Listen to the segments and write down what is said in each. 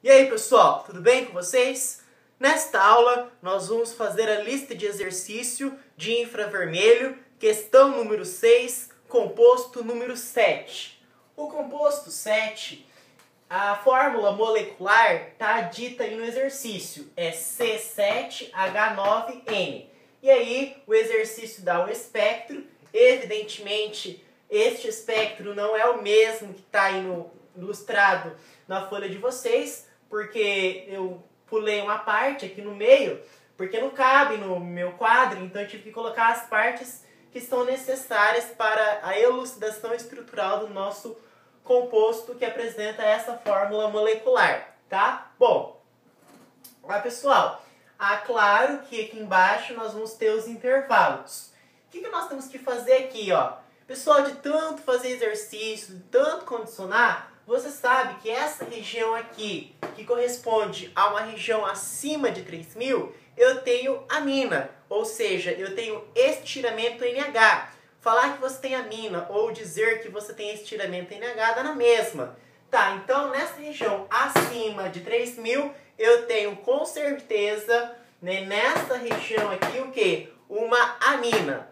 E aí pessoal, tudo bem com vocês? Nesta aula nós vamos fazer a lista de exercício de infravermelho, questão número 6, composto número 7. O composto 7, a fórmula molecular está dita aí no exercício, é C7H9N. E aí o exercício dá um espectro, evidentemente este espectro não é o mesmo que está aí ilustrado na folha de vocês, porque eu pulei uma parte aqui no meio, porque não cabe no meu quadro, então eu tive que colocar as partes que são necessárias para a elucidação estrutural do nosso composto que apresenta essa fórmula molecular, tá? Bom, pessoal, claro que aqui embaixo nós vamos ter os intervalos. O que nós temos que fazer aqui, ó? Pessoal, de tanto fazer exercício, de tanto condicionar, você sabe que essa região aqui, que corresponde a uma região acima de 3.000, eu tenho amina, ou seja, eu tenho estiramento NH. Falar que você tem amina ou dizer que você tem estiramento NH dá na mesma. Tá, então nessa região acima de 3.000, eu tenho com certeza, né, nessa região aqui, o quê? Uma amina.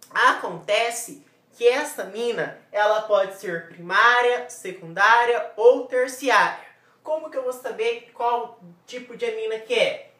Acontece que essa amina, ela pode ser primária, secundária ou terciária. Como que eu vou saber qual tipo de amina que é?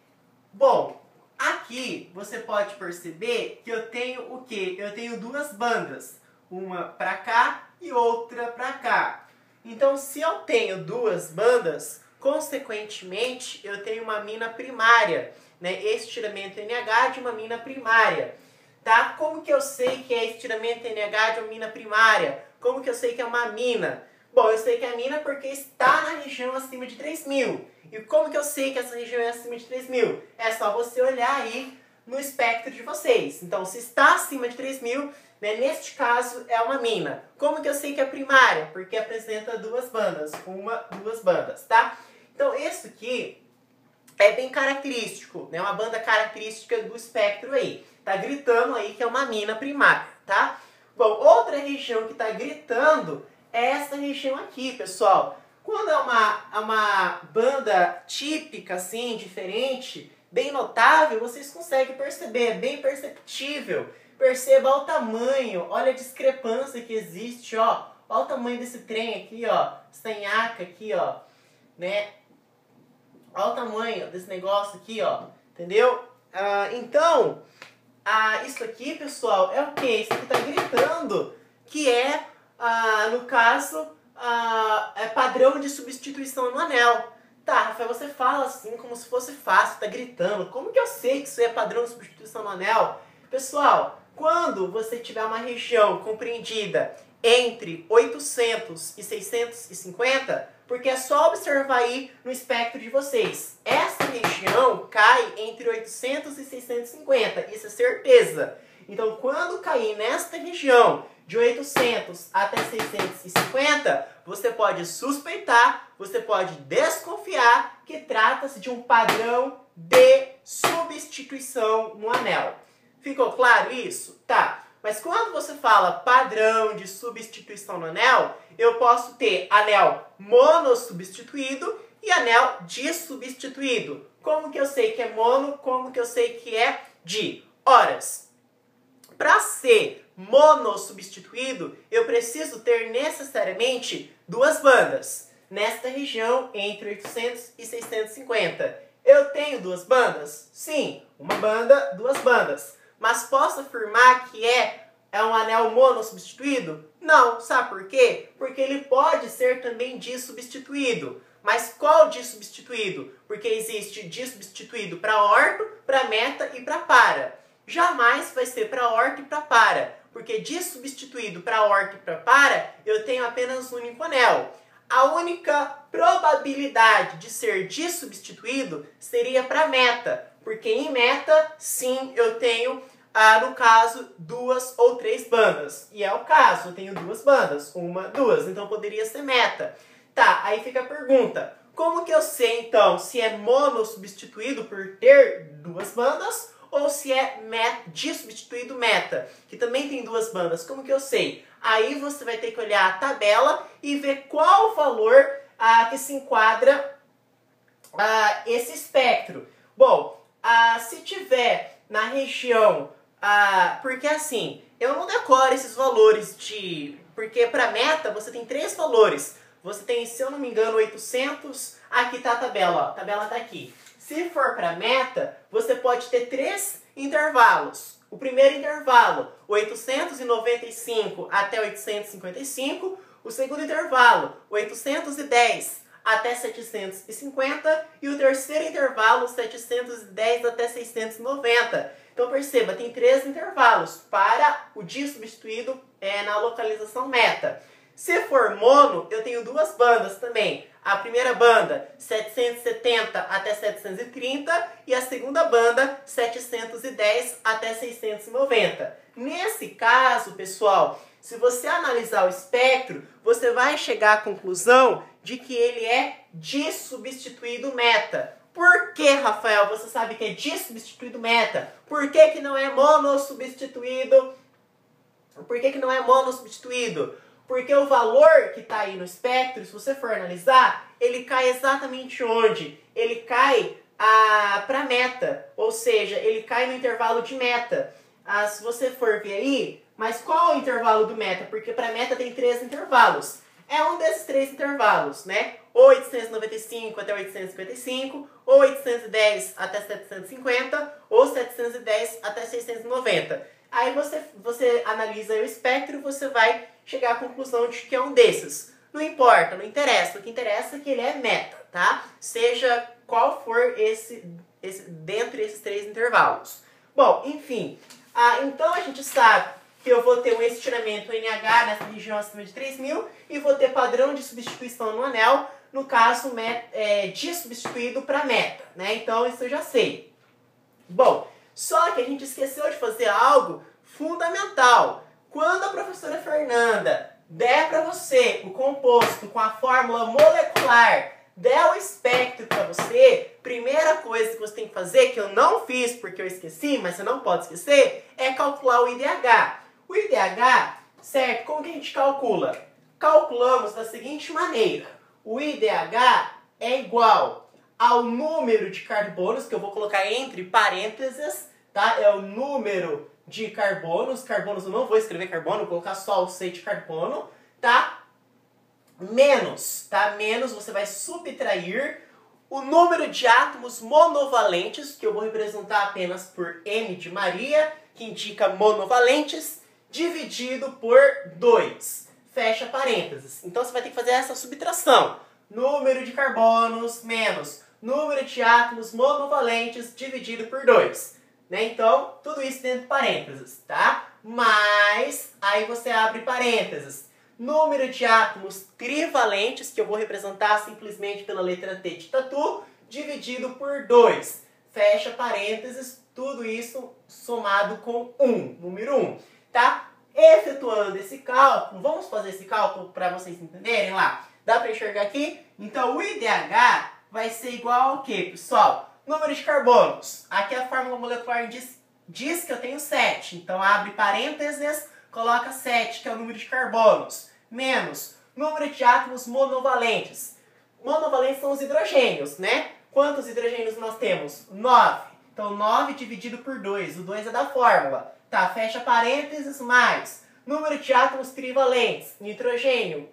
Bom, aqui você pode perceber que eu tenho o quê? Eu tenho duas bandas, uma para cá e outra para cá. Então, se eu tenho duas bandas, consequentemente, eu tenho uma amina primária, né? Estiramento NH de uma amina primária. Tá? Como que eu sei que é estiramento NH de uma amina primária? Como que eu sei que é uma amina? Bom, eu sei que é amina porque está na região acima de 3.000. E como que eu sei que essa região é acima de 3.000? É só você olhar aí no espectro de vocês. Então, se está acima de 3.000, né, neste caso é uma amina. Como que eu sei que é primária? Porque apresenta duas bandas. Duas bandas, tá? Então, isso aqui é bem característico, né? Uma banda característica do espectro aí. Tá gritando aí que é uma amina primária, tá? Bom, outra região que tá gritando é essa região aqui, pessoal. Quando é uma banda típica, assim, diferente, bem notável, vocês conseguem perceber, é bem perceptível. Perceba o tamanho, olha a discrepância que existe, ó. Olha o tamanho desse trem aqui, ó. Essa nhaca aqui, ó, né? Olha o tamanho desse negócio aqui, ó. Entendeu? Então, isso aqui, pessoal, é o quê? Isso aqui tá gritando que é, no caso, é padrão de substituição no anel. Tá, Rafael, você fala assim como se fosse fácil, tá gritando. Como que eu sei que isso é padrão de substituição no anel? Pessoal, quando você tiver uma região compreendida entre 800 e 650, porque é só observar aí no espectro de vocês. Essa região cai entre 800 e 650, isso é certeza. Então, quando cair nesta região de 800 até 650, você pode suspeitar, você pode desconfiar que trata-se de um padrão de substituição no anel. Ficou claro isso? Tá. Mas quando você fala padrão de substituição no anel, eu posso ter anel monossubstituído e anel dissubstituído. Como que eu sei que é mono? Como que eu sei que é di? Horas. Para ser monossubstituído, eu preciso ter necessariamente duas bandas. Nesta região, entre 800 e 650. Eu tenho duas bandas? Sim, uma banda, duas bandas. Mas posso afirmar que é um anel monossubstituído? Não. Sabe por quê? Porque ele pode ser também dissubstituído. Mas qual dissubstituído? Porque existe dissubstituído para orto, para meta e para para. Jamais vai ser para orto e para para. Porque dissubstituído para orto e para para, eu tenho apenas um único anel. A única probabilidade de ser dissubstituído seria para meta. Porque em meta, sim, eu tenho, no caso, duas ou três bandas. E é o caso, eu tenho duas bandas. Uma, duas. Então poderia ser meta. Tá, aí fica a pergunta. Como que eu sei, então, se é monossubstituído por ter duas bandas ou se é dissubstituído meta, que também tem duas bandas? Como que eu sei? Aí você vai ter que olhar a tabela e ver qual o valor que se enquadra esse espectro? Bom, se tiver na região... porque assim, eu não decoro esses valores de... Porque para meta você tem 3 valores. Você tem, se eu não me engano, 800... Aqui está a tabela, ó. A tabela está aqui. Se for para meta, você pode ter 3 intervalos. O primeiro intervalo, 895 até 855. O segundo intervalo, 810 até 750. E o terceiro intervalo, 710 até 690. Então perceba, tem 3 intervalos para o dia substituído na localização meta. Se for mono, eu tenho 2 bandas também. A primeira banda, 770 até 730, e a segunda banda, 710 até 690. Nesse caso, pessoal, se você analisar o espectro, você vai chegar à conclusão de que ele é dissubstituído meta. Por que, Rafael, você sabe que é dissubstituído meta? Por que que não é monossubstituído? Por que que não é monossubstituído? Porque o valor que está aí no espectro, se você for analisar, ele cai exatamente onde? Ele cai para meta, ou seja, ele cai no intervalo de meta. Se você for ver aí, mas qual é o intervalo do meta? Porque para meta tem 3 intervalos. É um desses 3 intervalos, né? Ou 895 até 855, ou 810 até 750, ou 710 até 690. Aí você analisa o espectro e você vai chegar à conclusão de que é um desses. Não importa, não interessa. O que interessa é que ele é meta, tá? Seja qual for dentre esses 3 intervalos. Bom, enfim. Então a gente sabe que eu vou ter um estiramento NH nessa região acima de 3.000 e vou ter padrão de substituição no anel, no caso, dissubstituído para meta, né? Então isso eu já sei. Bom, só que a gente esqueceu de fazer algo fundamental. Quando a professora Fernanda der para você o composto com a fórmula molecular, der o espectro para você, primeira coisa que você tem que fazer, que eu não fiz porque eu esqueci, mas você não pode esquecer, é calcular o IDH. O IDH, certo? Como que a gente calcula? Calculamos da seguinte maneira. O IDH é igual ao número de carbonos, que eu vou colocar entre parênteses, tá? É o número de carbonos. Carbonos eu não vou escrever carbono, vou colocar só o C de carbono, tá? Menos, tá? Menos você vai subtrair o número de átomos monovalentes, que eu vou representar apenas por M de Maria, que indica monovalentes, dividido por 2. Fecha parênteses. Então você vai ter que fazer essa subtração. Número de carbonos menos número de átomos monovalentes dividido por 2. Né? Então, tudo isso dentro de parênteses, tá? Mas, aí você abre parênteses. Número de átomos trivalentes, que eu vou representar simplesmente pela letra T de tatu, dividido por 2. Fecha parênteses, tudo isso somado com 1, número 1, tá? Efetuando esse cálculo, vamos fazer esse cálculo para vocês entenderem lá. Dá para enxergar aqui? Então, o IDH vai ser igual ao quê, pessoal? Número de carbonos. Aqui a fórmula molecular diz que eu tenho 7. Então, abre parênteses, coloca 7, que é o número de carbonos. Menos número de átomos monovalentes. Monovalentes são os hidrogênios, né? Quantos hidrogênios nós temos? 9. Então, 9 dividido por 2. O 2 é da fórmula. Tá, fecha parênteses, mais número de átomos trivalentes. Nitrogênio,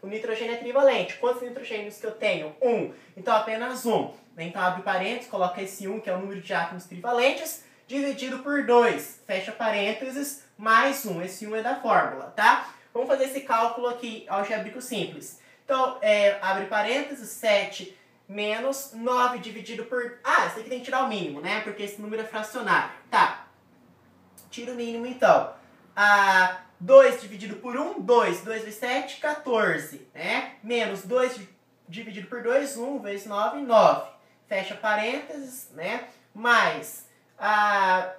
o nitrogênio é trivalente. Quantos nitrogênios que eu tenho? 1. Então, apenas 1. Então, abre parênteses, coloca esse 1, que é o número de átomos trivalentes, dividido por 2. Fecha parênteses, mais 1. Esse 1 é da fórmula, tá? Vamos fazer esse cálculo aqui algébrico simples. Então, abre parênteses, 7 menos 9 dividido por... esse aqui tem que tirar o mínimo, né? Porque esse número é fracionário. Tá. Tira o mínimo, então. 2 dividido por 1, 2. 2 vezes 7, 14. Né? Menos 2 dividido por 2, 1 vezes 9, 9. Fecha parênteses, né? Mais,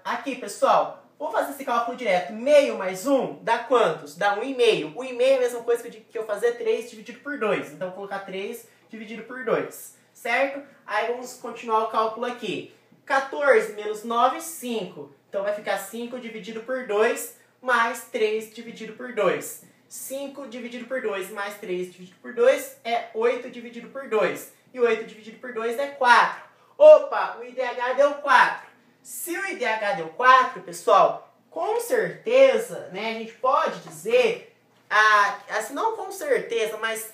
aqui, pessoal, vou fazer esse cálculo direto. Meio mais 1 dá quantos? Dá 1,5. 1,5 é a mesma coisa que eu fazer 3 dividido por 2. Então, vou colocar 3 dividido por 2. Certo? Aí, vamos continuar o cálculo aqui. 14 menos 9, 5. Então, vai ficar 5 dividido por 2 mais 3 dividido por 2. 5 dividido por 2 mais 3 dividido por 2 é 8 dividido por 2. E 8 dividido por 2 é 4. Opa, o IDH deu 4. Se o IDH deu 4, pessoal, com certeza, né, a gente pode dizer, assim, não com certeza, mas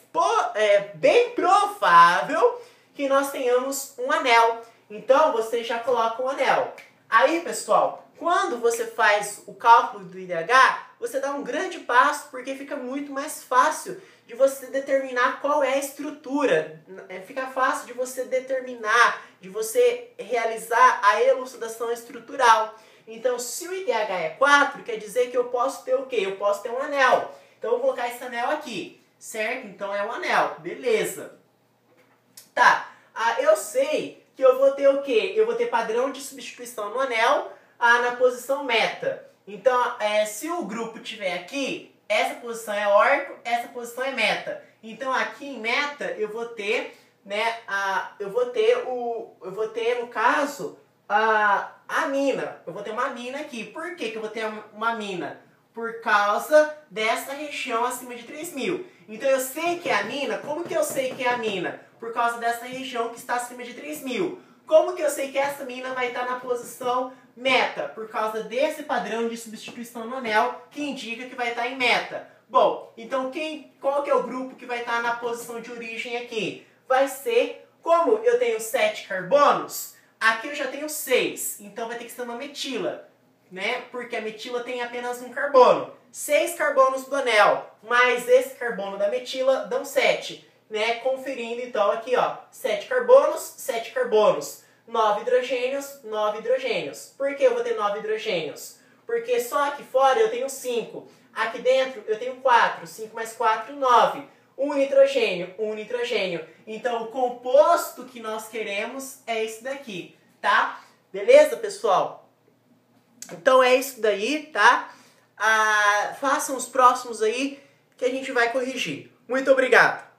bem provável que nós tenhamos um anel. Então, você já coloca um anel. Aí, pessoal, quando você faz o cálculo do IDH, você dá um grande passo, porque fica muito mais fácil de você determinar qual é a estrutura. Fica fácil de você determinar, de você realizar a elucidação estrutural. Então, se o IDH é 4, quer dizer que eu posso ter o quê? Eu posso ter um anel. Então, eu vou colocar esse anel aqui, certo? Então, é um anel. Beleza. Tá. Eu sei que eu vou ter o quê? Eu vou ter padrão de substituição no anel na posição meta. Então, se o grupo tiver aqui, essa posição é órbico, essa posição é meta. Então, aqui em meta, eu vou ter, né, eu vou ter, no caso, a mina. Eu vou ter uma mina aqui. Por que que eu vou ter uma mina? Por causa dessa região acima de 3.000. Então, eu sei que é a mina. Como que eu sei que é a mina? Por causa dessa região que está acima de 3.000. Como que eu sei que essa mina vai estar na posição meta? Por causa desse padrão de substituição no anel, que indica que vai estar em meta. Bom, então qual que é o grupo que vai estar na posição de origem aqui? Vai ser, como eu tenho 7 carbonos, aqui eu já tenho 6. Então vai ter que ser uma metila, né? Porque a metila tem apenas um carbono. 6 carbonos do anel, mais esse carbono da metila, dão 7. Né? Conferindo então aqui, ó, 7 carbonos, 7 carbonos, 9 hidrogênios, 9 hidrogênios. Por que eu vou ter 9 hidrogênios? Porque só aqui fora eu tenho 5, aqui dentro eu tenho 4, 5 mais 4, 9. 1 nitrogênio, 1 nitrogênio. Então o composto que nós queremos é esse daqui, tá? Beleza, pessoal? Então é isso daí, tá? Façam os próximos aí que a gente vai corrigir. Muito obrigado!